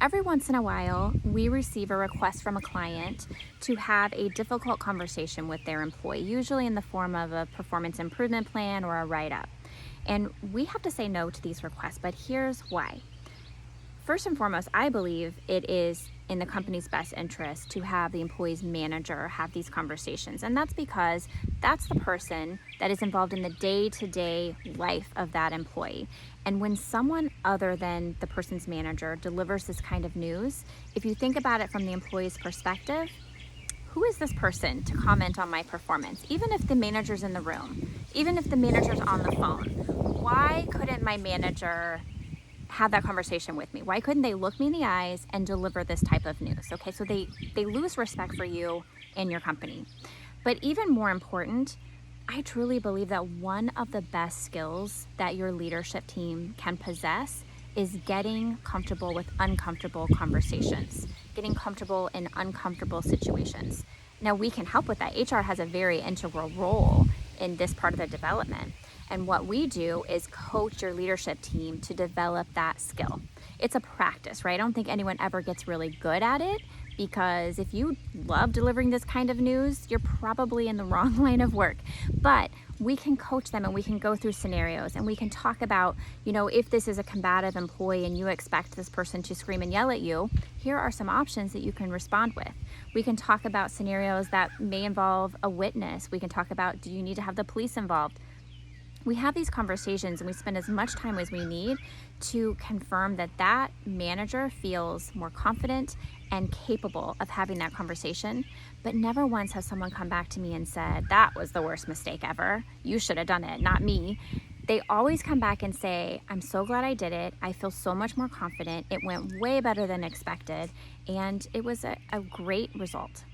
Every once in a while, we receive a request from a client to have a difficult conversation with their employee, usually in the form of a performance improvement plan or a write-up. And we have to say no to these requests, but here's why. First and foremost, I believe it is in the company's best interest to have the employee's manager have these conversations. And that's because that's the person that is involved in the day-to-day life of that employee. And when someone other than the person's manager delivers this kind of news, if you think about it from the employee's perspective, who is this person to comment on my performance? Even if the manager's in the room, even if the manager's on the phone, why couldn't my manager have that conversation with me? Why couldn't they look me in the eyes and deliver this type of news? Okay, so they lose respect for you and your company. But even more important, I truly believe that one of the best skills that your leadership team can possess is getting comfortable with uncomfortable conversations, getting comfortable in uncomfortable situations. Now, we can help with that. HR has a very integral role in this part of the development. And what we do is coach your leadership team to develop that skill. It's a practice, right? I don't think anyone ever gets really good at it, because if you love delivering this kind of news, you're probably in the wrong line of work. But we can coach them and we can go through scenarios and we can talk about, if this is a combative employee and you expect this person to scream and yell at you, here are some options that you can respond with. We can talk about scenarios that may involve a witness. We can talk about, do you need to have the police involved? We have these conversations and we spend as much time as we need to confirm that that manager feels more confident and capable of having that conversation. But never once has someone come back to me and said, that was the worst mistake ever. You should have done it, not me. They always come back and say, I'm so glad I did it. I feel so much more confident. It went way better than expected. And it was a great result.